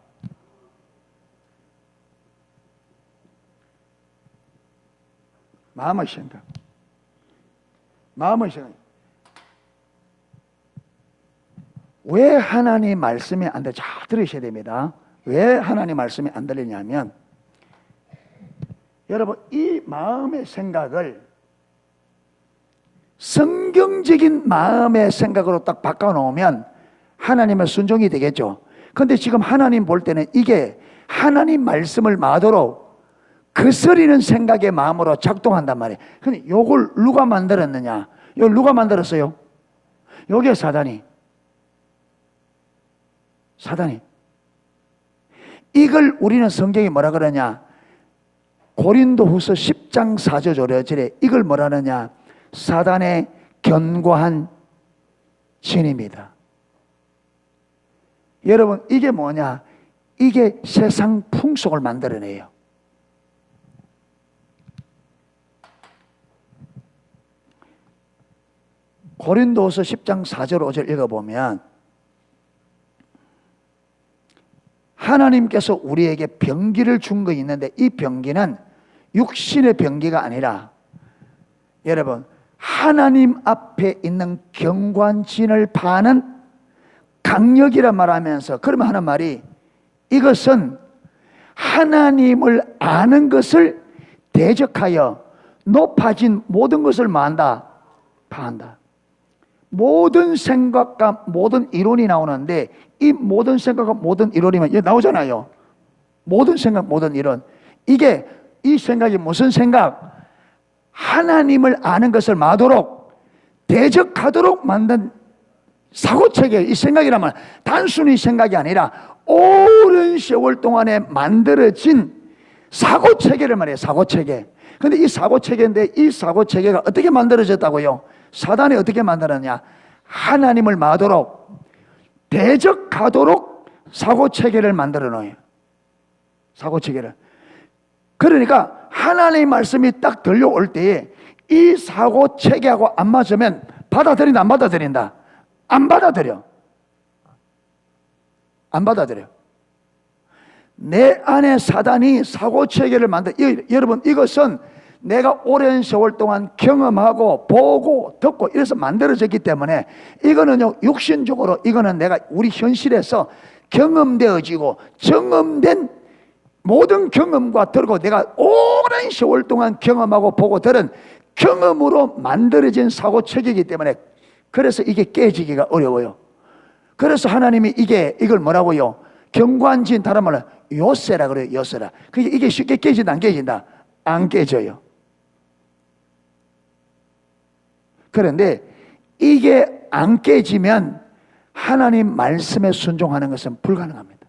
마음의 생각. 마음의 생각. 왜 하나님 말씀이 안 들려? 잘 들으셔야 됩니다. 왜 하나님 말씀이 안 들리냐면, 여러분, 이 마음의 생각을 성경적인 마음의 생각으로 딱 바꿔놓으면 하나님의 순종이 되겠죠. 그런데 지금 하나님 볼 때는 이게 하나님 말씀을 마도록 거스리는 생각의 마음으로 작동한단 말이에요. 근데 요걸 누가 만들었느냐? 요걸 누가 만들었어요? 요게 사단이. 이걸 우리는 성경이 뭐라 그러냐? 고린도후서 10장 4절 5절에 이걸 뭐라 하느냐? 사단의 견고한 진입니다. 여러분, 이게 뭐냐? 이게 세상 풍속을 만들어내요. 고린도후서 10장 4절 5절 읽어보면 하나님께서 우리에게 병기를 준 거 있는데 이 병기는 육신의 병기가 아니라 여러분 하나님 앞에 있는 경관진을 파는 강력이라 말하면서 그러면 하는 말이 이것은 하나님을 아는 것을 대적하여 높아진 모든 것을 뭐한다? 파한다. 모든 생각과 모든 이론이 나오는데 이 모든 생각과 모든 이론이면 여기 나오잖아요. 모든 생각, 모든 이론. 이게 이 생각이 무슨 생각? 하나님을 아는 것을 마도록 대적하도록 만든 사고체계. 이 생각이라면 단순히 생각이 아니라 오랜 세월 동안에 만들어진 사고체계를 말해요. 사고체계. 근데 이 사고체계인데 이 사고체계가 어떻게 만들어졌다고요? 사단이 어떻게 만들었냐? 하나님을 마도록 대적하도록 사고체계를 만들어 놓아요. 사고체계를. 그러니까 하나님의 말씀이 딱 들려올 때에 이 사고체계하고 안 맞으면 받아들인다 안 받아들인다? 안 받아들여. 안 받아들여. 내 안에 사단이 사고체계를 만들어. 여러분, 이것은 내가 오랜 세월 동안 경험하고 보고 듣고 이래서 만들어졌기 때문에 이거는요 육신적으로 이거는 내가 우리 현실에서 경험되어지고 경험된 모든 경험과 들고 내가 오랜 세월 동안 경험하고 보고 들은 경험으로 만들어진 사고체계이기 때문에 그래서 이게 깨지기가 어려워요. 그래서 하나님이 이걸 뭐라고요? 경관진 다른 말로 요새라 그래요. 요새라. 이게 쉽게 깨진다 안 깨진다? 안 깨져요. 그런데 이게 안 깨지면 하나님 말씀에 순종하는 것은 불가능합니다.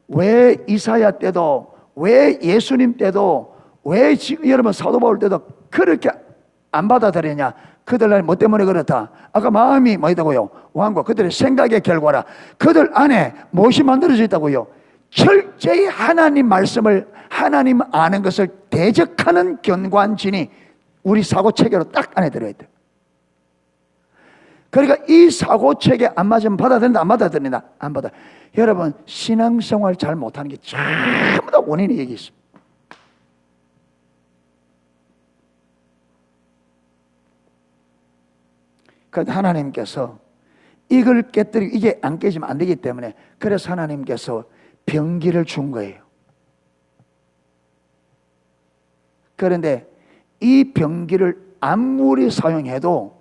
왜 이사야 때도 왜 예수님 때도 왜 지금 여러분 사도 바울 때도 그렇게 안 받아들이냐? 그들 뭐 때문에 그렇다? 아까 마음이 뭐이다고요? 완고. 그들의 생각의 결과라. 그들 안에 무엇이 만들어져 있다고요? 철저히 하나님 말씀을 하나님 아는 것을 대적하는 견관진이 우리 사고체계로 딱 안에 들어있다. 그러니까 이 사고체계 안 맞으면 받아들인다 안 받아들인다? 안 받아. 여러분 신앙생활 잘 못하는 게 전부 다 원인이 여기 있습니다. 그래서 하나님께서 이걸 깨뜨리고 이게 안 깨지면 안 되기 때문에 그래서 하나님께서 병기를 준 거예요. 그런데 이 병기를 아무리 사용해도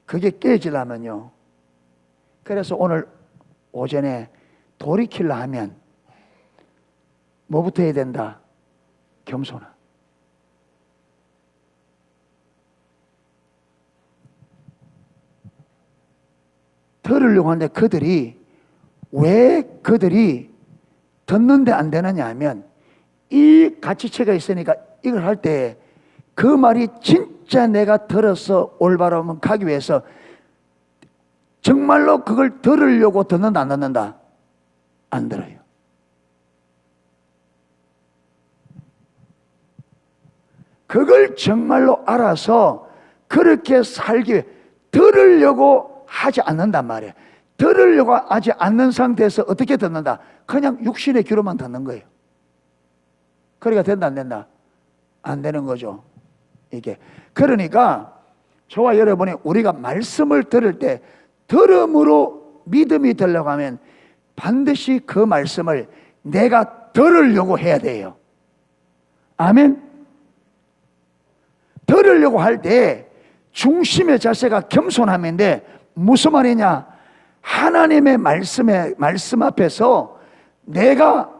그게 깨지려면요. 그래서 오늘 오전에 돌이키려 하면 뭐부터 해야 된다? 겸손함. 들으려고 하는데 왜 그들이 듣는데 안 되느냐 하면 이 가치체가 있으니까 이걸 할 때 그 말이 진짜 내가 들어서 올바로 가기 위해서 정말로 그걸 들으려고 듣는다 안 듣는다? 안 들어요. 그걸 정말로 알아서 그렇게 살기 위해 들으려고 하지 않는단 말이에요. 들으려고 하지 않는 상태에서 어떻게 듣는다? 그냥 육신의 귀로만 듣는 거예요. 그러니까 된다 안 된다? 안 되는 거죠. 이게. 그러니까 저와 여러분이 우리가 말씀을 들을 때 들음으로 믿음이 되려고 하면 반드시 그 말씀을 내가 들으려고 해야 돼요. 아멘. 들으려고 할 때 중심의 자세가 겸손함인데 무슨 말이냐? 하나님의 말씀 앞에서 내가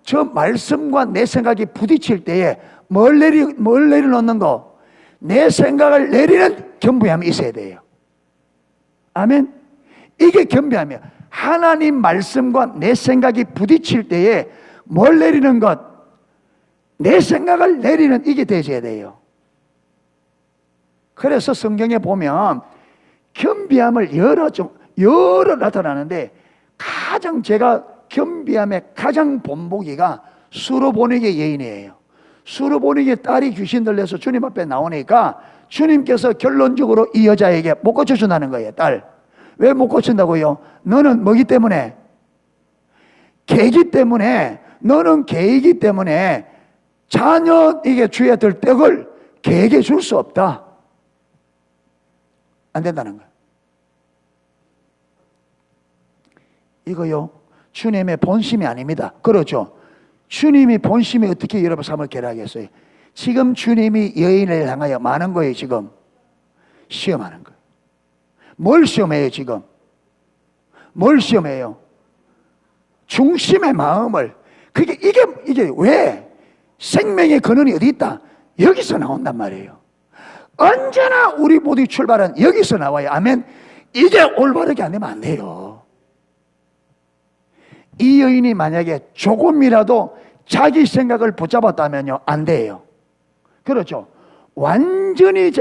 저 말씀과 내 생각이 부딪힐 때에 뭘 내려놓는 거? 내 생각을 내리는 겸비함이 있어야 돼요. 아멘. 이게 겸비함이야. 하나님 말씀과 내 생각이 부딪힐 때에 뭘 내리는 것? 내 생각을 내리는 이게 되셔야 돼요. 그래서 성경에 보면 겸비함을 여러 나타나는데 가장 제가 겸비함의 가장 본보기가 수로보니게 여인이에요. 수로보니게 딸이 귀신 들려서 주님 앞에 나오니까 주님께서 결론적으로 이 여자에게 못 고쳐준다는 거예요. 딸. 왜 못 고친다고요? 너는 뭐기 때문에? 개이기 때문에. 너는 개이기 때문에 자녀에게 줘야 될 떡을 개에게 줄 수 없다. 안 된다는 거예요. 이거요, 주님의 본심이 아닙니다. 그렇죠? 주님이 본심이 어떻게 여러분 삶을 개라하겠어요? 지금 주님이 여인을 향하여 많은 거예요. 지금 시험하는 거예요. 뭘 시험해요? 지금 뭘 시험해요? 중심의 마음을. 이게 왜? 생명의 근원이 어디 있다? 여기서 나온단 말이에요. 언제나 우리 모두 출발은 여기서 나와요. 아멘. 이게 올바르게 안 되면 안 돼요. 이 여인이 만약에 조금이라도 자기 생각을 붙잡았다면요, 안 돼요. 그렇죠? 완전히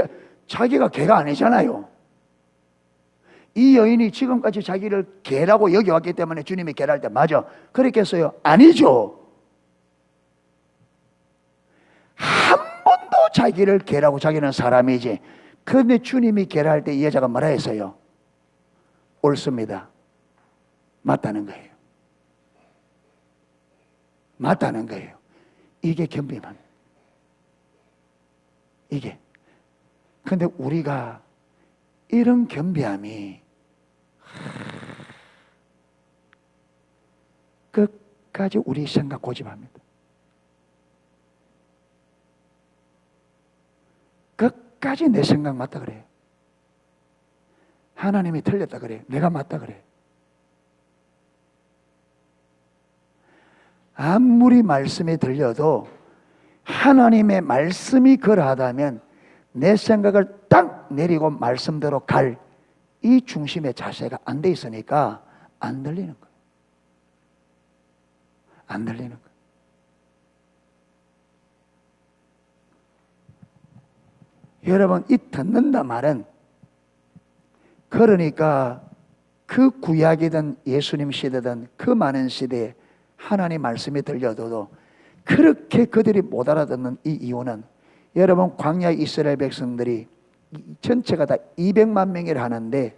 자기가 개가 아니잖아요. 이 여인이 지금까지 자기를 개라고 여겨왔기 때문에 주님이 개랄 때 맞아 그랬겠어요? 아니죠. 한 번도 자기를 개라고, 자기는 사람이지. 그런데 주님이 개랄 때 이 여자가 뭐라 했어요? 옳습니다. 맞다는 거예요. 맞다는 거예요. 이게 겸비함. 이게. 근데 우리가 이런 겸비함이 끝까지 우리 생각 고집합니다. 끝까지 내 생각 맞다 그래요. 하나님이 틀렸다 그래요. 내가 맞다 그래요. 아무리 말씀이 들려도 하나님의 말씀이 그러하다면 내 생각을 딱 내리고 말씀대로 갈 이 중심의 자세가 안 돼 있으니까 안 들리는 거예요. 안 들리는 거예요. 여러분, 이 듣는다 말은 그러니까 그 구약이든 예수님 시대든 그 많은 시대에 하나님 말씀이 들려도 그렇게 그들이 못 알아듣는 이 이유는 여러분, 광야 이스라엘 백성들이 전체가 다 200만 명이라 하는데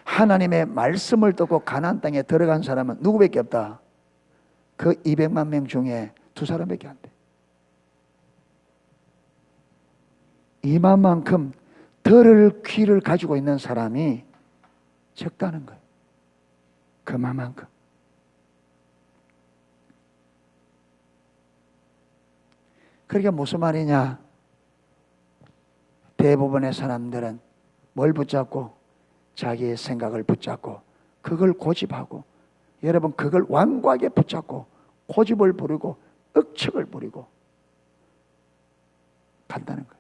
하나님의 말씀을 듣고 가나안 땅에 들어간 사람은 누구밖에 없다? 그 200만 명 중에 2사람밖에 안 돼. 이만큼 들을 귀를 가지고 있는 사람이 적다는 거예요. 그만큼. 그러니까 무슨 말이냐? 대부분의 사람들은 뭘 붙잡고? 자기의 생각을 붙잡고 그걸 고집하고, 여러분 그걸 완고하게 붙잡고 고집을 부리고 억측을 부리고 간다는 거예요.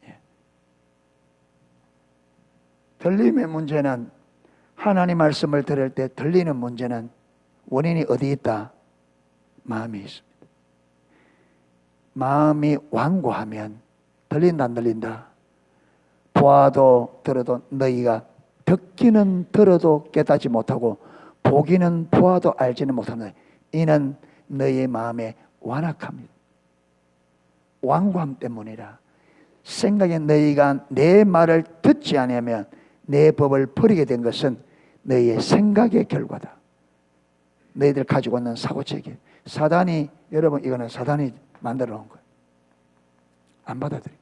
예. 들림의 문제는, 하나님 말씀을 들을 때 들리는 문제는 원인이 어디 있다? 마음이 있습니다. 마음이 완고하면 들린다 안 들린다? 보아도 들어도 너희가 듣기는 들어도 깨닫지 못하고 보기는 보아도 알지는 못합니다. 이는 너희의 마음에 완악합니다. 완고함 때문이라. 생각에 너희가 내 말을 듣지 않으면 내 법을 버리게 된 것은 너희의 생각의 결과다. 너희들 가지고 있는 사고체계. 사단이, 여러분 이거는 사단이 만들어 놓은 거예요. 안 받아들여.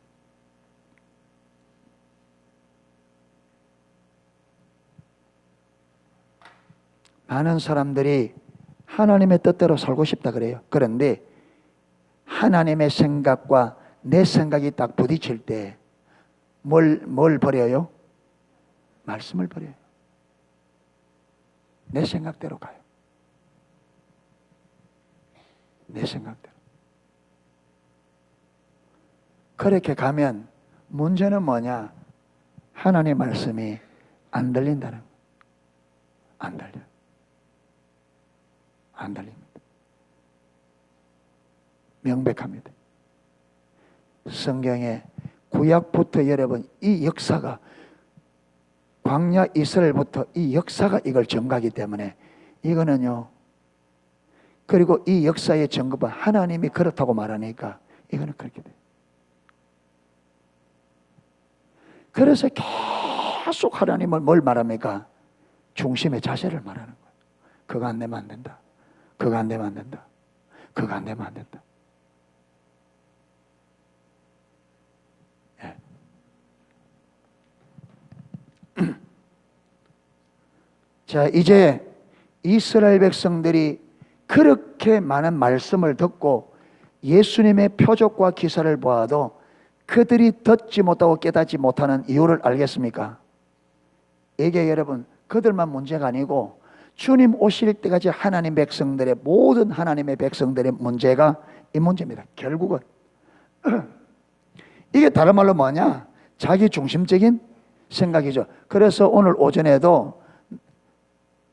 많은 사람들이 하나님의 뜻대로 살고 싶다 그래요. 그런데 하나님의 생각과 내 생각이 딱 부딪힐 때 뭘 버려요? 말씀을 버려요. 내 생각대로 가요. 내 생각대로. 그렇게 가면 문제는 뭐냐? 하나님의 말씀이 안 들린다는 거예요. 안 들려요. 안 들립니다. 명백합니다. 성경에 구약부터 여러분 이 역사가, 광야 이스라엘부터 이 역사가 이걸 증거하기 때문에 이거는요, 그리고 이 역사의 증거가 하나님이 그렇다고 말하니까 이거는 그렇게 돼요. 그래서 계속 하나님을 뭘 말합니까? 중심의 자세를 말하는 거예요. 그거 안 되면 안 된다. 그거 안 되면 안 된다. 그거 안 되면 안 된다. 예. 자, 이제 이스라엘 백성들이 그렇게 많은 말씀을 듣고 예수님의 표적과 기사를 보아도 그들이 듣지 못하고 깨닫지 못하는 이유를 알겠습니까? 이게 여러분 그들만 문제가 아니고 주님 오실 때까지 하나님 백성들의, 모든 하나님의 백성들의 문제가 이 문제입니다. 결국은 이게 다른 말로 뭐냐? 자기 중심적인 생각이죠. 그래서 오늘 오전에도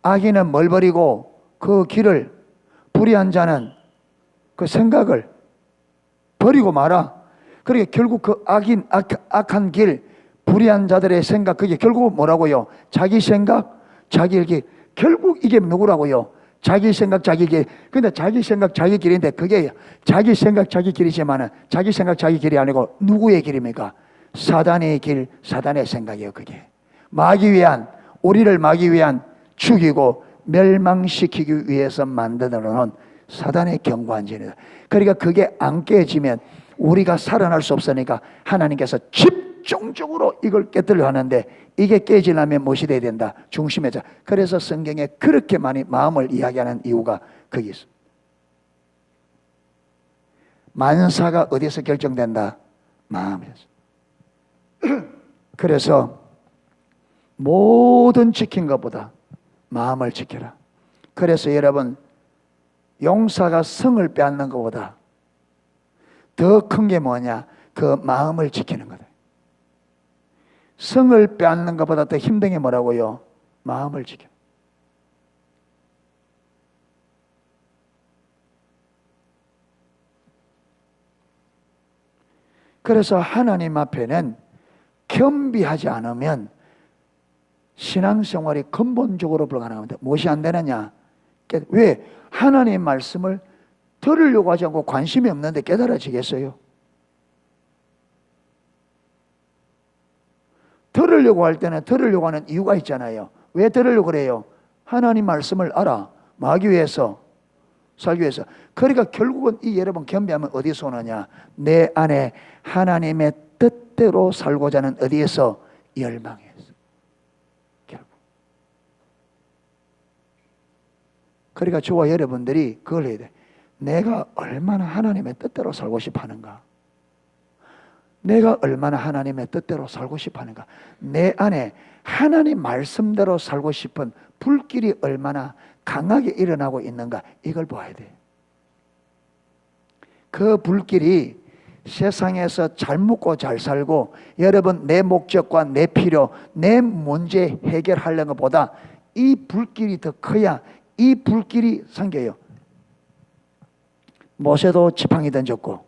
악인은 뭘 버리고 그 길을, 불의한 자는 그 생각을 버리고 마라. 그러니까 결국 그 악한 길, 불의한 자들의 생각, 그게 결국 뭐라고요? 자기 생각, 자기 길. 결국 이게 누구라고요? 자기 생각, 자기 길. 근데 자기 생각, 자기 길인데 그게 자기 생각, 자기 길이지만은 자기 생각, 자기 길이 아니고 누구의 길입니까? 사단의 길, 사단의 생각이에요, 그게. 우리를 막기 위한, 죽이고 멸망시키기 위해서 만들어 놓은 사단의 경관진이다. 그러니까 그게 안 깨지면 우리가 살아날 수 없으니까 하나님께서 집중적으로 이걸 깨뜨려 하는데, 이게 깨지려면 무엇이 돼야 된다? 중심의 자. 그래서 성경에 그렇게 많이 마음을 이야기하는 이유가 거기 있습니다. 만사가 어디서 결정된다? 마음에서. 그래서 모든 지킨 것보다 마음을 지켜라. 그래서 여러분, 용사가 성을 빼앗는 것보다 더 큰 게 뭐냐? 그 마음을 지키는 거다. 성을 빼앗는 것보다 더 힘든 게 뭐라고요? 마음을 지켜. 그래서 하나님 앞에는 겸비하지 않으면 신앙생활이 근본적으로 불가능합니다. 무엇이 안 되느냐? 왜? 하나님의 말씀을 들으려고 하지 않고 관심이 없는데 깨달아지겠어요? 들으려고 할 때는 들으려고 하는 이유가 있잖아요. 왜 들으려고 그래요? 하나님 말씀을 알아가기 위해서, 살기 위해서. 그러니까 결국은 이 여러분 겸비하면 어디서 오느냐? 내 안에 하나님의 뜻대로 살고자 하는 어디에서? 열망에서. 그러니까 저와 여러분들이 그걸 해야 돼. 내가 얼마나 하나님의 뜻대로 살고 싶어 하는가. 내가 얼마나 하나님의 뜻대로 살고 싶어 하는가. 내 안에 하나님 말씀대로 살고 싶은 불길이 얼마나 강하게 일어나고 있는가. 이걸 봐야 돼. 그 불길이 세상에서 잘 묵고 잘 살고 여러분 내 목적과 내 필요, 내 문제 해결하려는 것보다 이 불길이 더 커야 이 불길이 생겨요. 모세도 지팡이 던졌고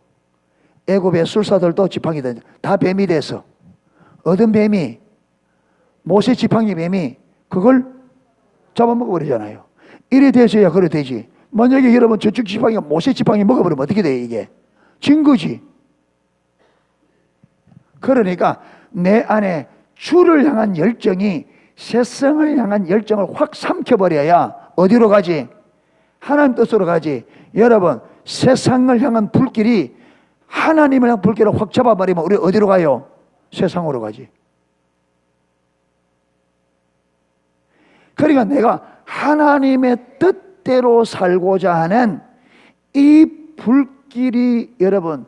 애굽의 술사들도 지팡이 던졌고 다 뱀이 돼서 어떤 뱀이 모세 지팡이 뱀이 그걸 잡아먹어버리잖아요. 이래 돼서야 그래 되지. 만약에 여러분 저쪽 지팡이가 모세 지팡이 먹어버리면 어떻게 돼? 이게 진 거지. 그러니까 내 안에 주를 향한 열정이 세상을 향한 열정을 확 삼켜버려야 어디로 가지? 하나님 뜻으로 가지. 여러분 세상을 향한 불길이 하나님을 향한 불길을 확 잡아버리면 우리 어디로 가요? 세상으로 가지. 그러니까 내가 하나님의 뜻대로 살고자 하는 이 불길이 여러분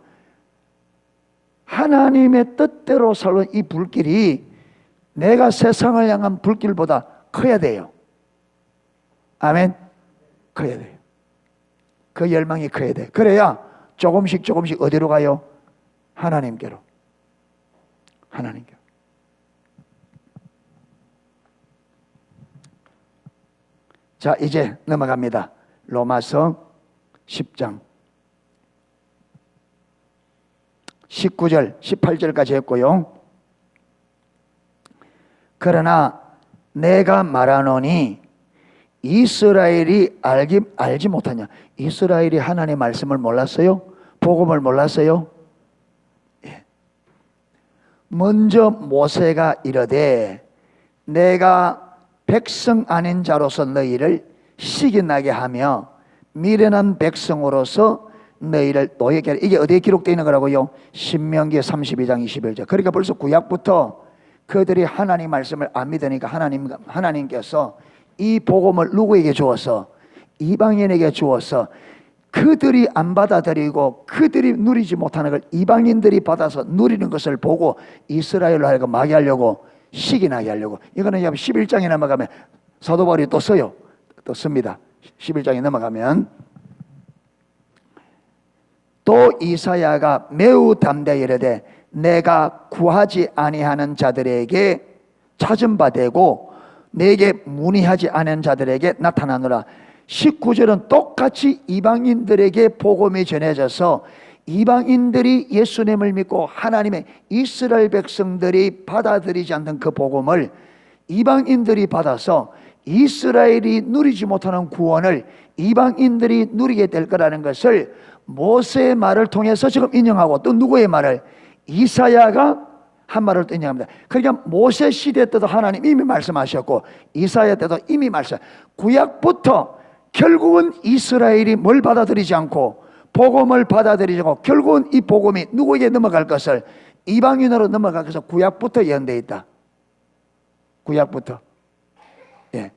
하나님의 뜻대로 살는 이 불길이 내가 세상을 향한 불길보다 커야 돼요. 아멘. 커야 돼요. 그 열망이 커야 돼. 그래야 조금씩 어디로 가요? 하나님께로. 하나님께로. 자, 이제 넘어갑니다. 로마서 10장 19절 18절까지 했고요. 그러나 내가 말하노니 이스라엘이 알지 못하냐. 이스라엘이 하나님의 말씀을 몰랐어요? 복음을 몰랐어요? 예. 먼저 모세가 이르되 내가 백성 아닌 자로서 너희를 시기나게 하며 미련한 백성으로서 너희를 노예케 하라. 이게 어디에 기록되어 있는 거라고요? 신명기 32장 21절. 그러니까 벌써 구약부터 그들이 하나님 말씀을 안 믿으니까 하나님께서 이 복음을 누구에게 주어서? 이방인에게 주어서 그들이 안 받아들이고 그들이 누리지 못하는 걸 이방인들이 받아서 누리는 것을 보고 이스라엘로 하여금 마게 하려고 시기나게 하려고. 이거는 11장에 넘어가면 사도 바울이 또 써요. 또 씁니다. 11장에 넘어가면 또 이사야가 매우 담대히 이르되 내가 구하지 아니하는 자들에게 찾은 바 되고 내게 문의하지 않은 자들에게 나타나노라. 19절은 똑같이 이방인들에게 복음이 전해져서 이방인들이 예수님을 믿고 하나님의 이스라엘 백성들이 받아들이지 않는 그 복음을 이방인들이 받아서 이스라엘이 누리지 못하는 구원을 이방인들이 누리게 될 거라는 것을 모세의 말을 통해서 지금 인용하고 또 누구의 말을? 이사야가 한 말을 또 인용합니다. 그러니까 모세 시대 때도 하나님 이미 말씀하셨고 이사야 때도 이미 말씀. 구약부터 결국은 이스라엘이 뭘 받아들이지 않고 복음을 받아들이지 않고 결국은 이 복음이 누구에게 넘어갈 것을 이방인으로 넘어갈 것을 구약부터 예언되어 있다. 구약부터. 예.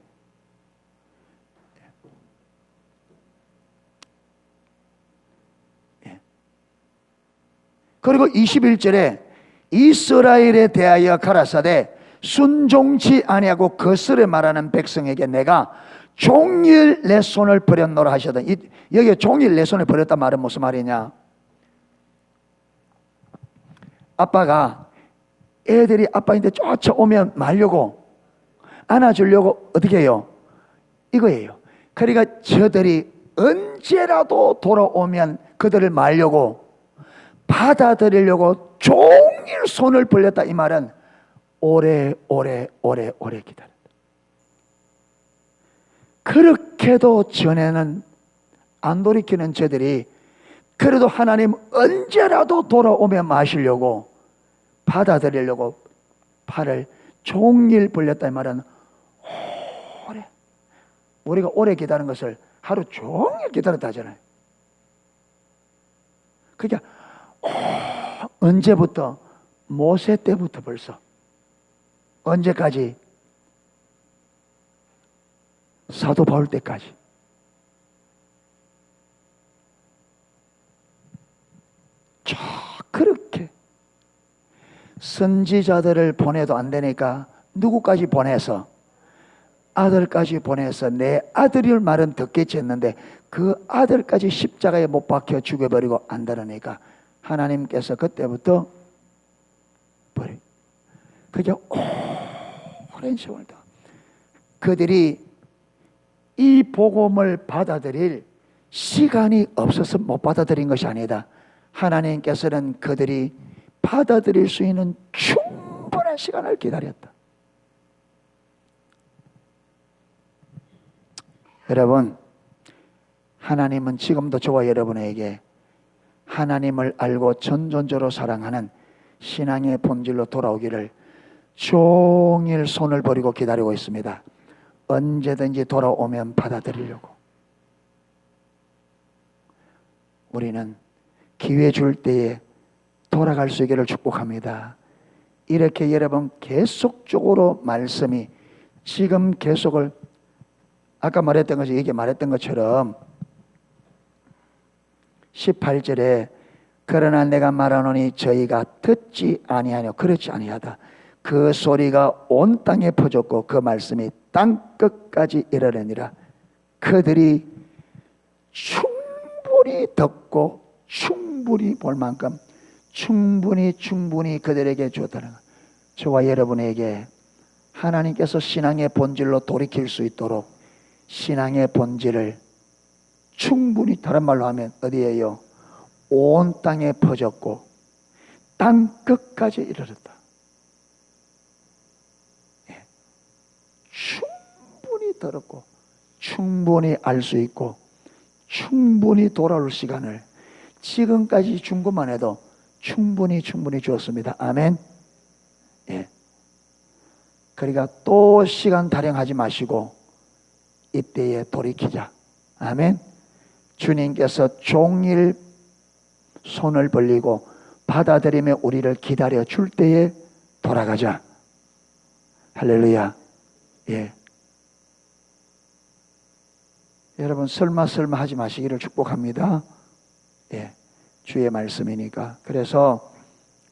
예. 그리고 21절에 이스라엘에 대하여 가라사대 순종치 아니하고 거스려 말하는 백성에게 내가 종일 내 손을 버렸노라 하시던 여기 종일 내 손을 버렸단 말은 무슨 말이냐? 아빠가 애들이 아빠한테 쫓아오면 말려고 안아주려고 어떻게 해요? 이거예요. 그러니까 저들이 언제라도 돌아오면 그들을 말려고 받아들이려고 종일 손을 벌렸다. 이 말은 오래 기다렸다. 그렇게도 전에는 안 돌이키는 저들이 그래도 하나님 언제라도 돌아오면 마시려고 받아들이려고 팔을 종일 벌렸다. 이 말은 오래, 우리가 오래 기다리는 것을 하루 종일 기다렸다 하잖아요. 그러니까 언제부터? 모세 때부터 벌써. 언제까지? 사도 바울 때까지. 그렇게 선지자들을 보내도 안 되니까 누구까지 보내서? 아들까지 보내서 내 아들일 말은 듣겠지 했는데 그 아들까지 십자가에 못 박혀 죽여버리고 안 되니까 하나님께서 그때부터 버려. 그게 오랜 세월 동안 그들이 이 복음을 받아들일 시간이 없어서 못 받아들인 것이 아니다. 하나님께서는 그들이 받아들일 수 있는 충분한 시간을 기다렸다. 여러분, 하나님은 지금도 저와 여러분에게 하나님을 알고 전존적으로 사랑하는 신앙의 본질로 돌아오기를 종일 손을 버리고 기다리고 있습니다. 언제든지 돌아오면 받아들이려고. 우리는 기회 줄 때에 돌아갈 수 있기를 축복합니다. 이렇게 여러분 계속적으로 말씀이 지금 계속을 아까 말했던 것이 이게 말했던 것처럼 18절에 그러나 내가 말하노니 저희가 듣지 아니하뇨. 그렇지 아니하다. 그 소리가 온 땅에 퍼졌고 그 말씀이 땅끝까지 이르러니라. 그들이 충분히 듣고 충분히 볼 만큼 충분히 그들에게 주었다는 것. 저와 여러분에게 하나님께서 신앙의 본질로 돌이킬 수 있도록 신앙의 본질을 충분히, 다른 말로 하면 어디에요? 온 땅에 퍼졌고 땅 끝까지 이르렀다. 예. 충분히 들었고 충분히 알 수 있고 충분히 돌아올 시간을 지금까지 준 것만 해도 충분히 주었습니다. 아멘. 예. 그러니까 또 시간 타령하지 마시고 이때에 돌이키자. 아멘. 주님께서 종일 손을 벌리고 받아들이며 우리를 기다려 줄 때에 돌아가자. 할렐루야. 예. 여러분 설마 하지 마시기를 축복합니다. 예. 주의 말씀이니까. 그래서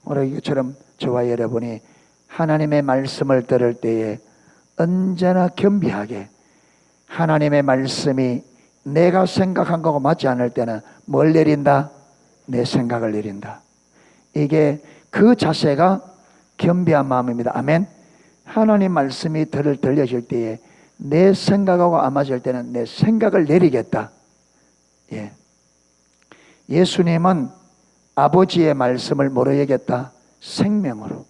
오늘 이처럼 저와 여러분이 하나님의 말씀을 들을 때에 언제나 겸비하게 하나님의 말씀이 내가 생각한 거하고 맞지 않을 때는 뭘 내린다? 내 생각을 내린다. 이게 그 자세가 겸비한 마음입니다. 아멘. 하나님 말씀이 들려질 때에 내 생각하고 안 맞을 때는 내 생각을 내리겠다. 예. 예수님은 아버지의 말씀을 뭐로 여겼다? 생명으로.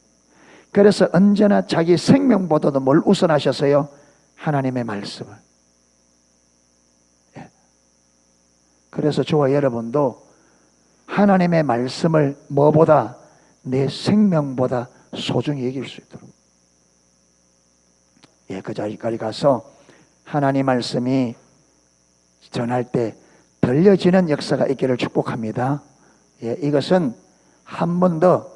그래서 언제나 자기 생명보다도 뭘 우선하셨어요? 하나님의 말씀을. 예. 그래서 저와 여러분도 하나님의 말씀을 뭐보다? 내 생명보다 소중히 여길 수 있도록. 예, 그 자리까지 가서 하나님 말씀이 전할 때 들려지는 역사가 있기를 축복합니다. 예, 이것은 한 번 더,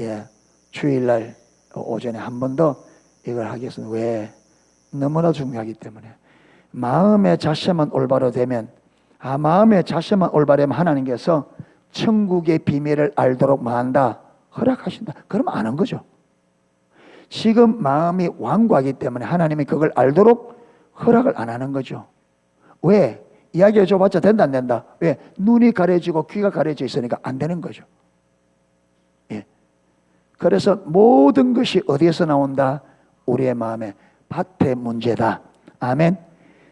예, 주일날 오전에 한 번 더 이걸 하겠습니다. 왜? 너무나 중요하기 때문에. 마음의 자세만 올바로 되면, 마음의 자세만 올바르면 하나님께서 천국의 비밀을 알도록 뭐한다? 허락하신다. 그럼 아는 거죠. 지금 마음이 완고하기 때문에 하나님이 그걸 알도록 허락을 안 하는 거죠. 왜? 이야기해 줘봤자 된다 안 된다? 왜? 눈이 가려지고 귀가 가려져 있으니까 안 되는 거죠. 예. 그래서 모든 것이 어디에서 나온다? 우리의 마음에 밭의 문제다. 아멘.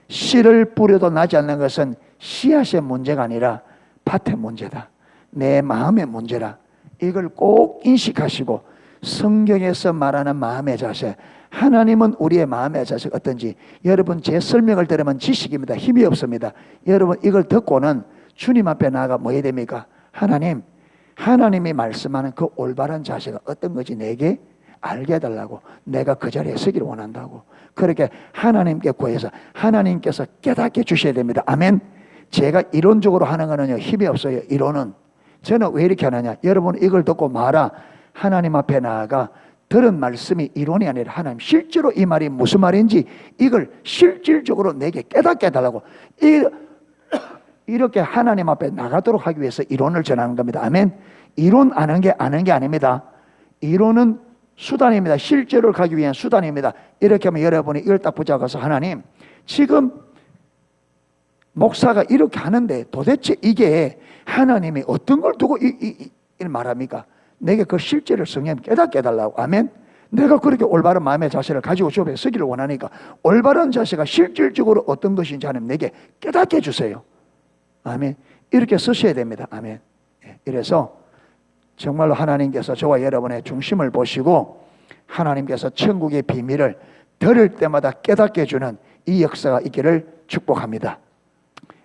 씨를 뿌려도 나지 않는 것은 씨앗의 문제가 아니라 밭의 문제다. 내 마음의 문제라. 이걸 꼭 인식하시고 성경에서 말하는 마음의 자세, 하나님은 우리의 마음의 자세가 어떤지 여러분 제 설명을 들으면 지식입니다. 힘이 없습니다. 여러분 이걸 듣고는 주님 앞에 나아가 뭐 해야 됩니까? 하나님이 말씀하는 그 올바른 자세가 어떤 건지 내게 알게 해달라고, 내가 그 자리에 서기를 원한다고. 그렇게 하나님께 구해서 하나님께서 깨닫게 주셔야 됩니다. 아멘. 제가 이론적으로 하는 거는요 힘이 없어요. 이론은. 저는 왜 이렇게 하느냐, 여러분 이걸 듣고 말아 하나님 앞에 나아가 들은 말씀이 이론이 아니라 하나님 실제로 이 말이 무슨 말인지 이걸 실질적으로 내게 깨닫게 해달라고, 이렇게 하나님 앞에 나가도록 하기 위해서 이론을 전하는 겁니다. 아멘. 이론 아는 게 아닙니다. 이론은 수단입니다. 실제로 가기 위한 수단입니다. 이렇게 하면 여러분이 이걸 딱 붙잡아서 하나님, 지금 목사가 이렇게 하는데 도대체 이게 하나님이 어떤 걸 두고 이 말합니까? 내게 그 실제를 성령 깨닫게 해달라고. 아멘. 내가 그렇게 올바른 마음의 자세를 가지고 주변에 서기를 원하니까 올바른 자세가 실질적으로 어떤 것인지 하나님 내게 깨닫게 해주세요. 아멘. 이렇게 쓰셔야 됩니다. 아멘. 이래서 정말로 하나님께서 저와 여러분의 중심을 보시고 하나님께서 천국의 비밀을 들을 때마다 깨닫게 해주는 이 역사가 있기를 축복합니다.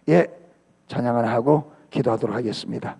예, 찬양을 하고 기도하도록 하겠습니다.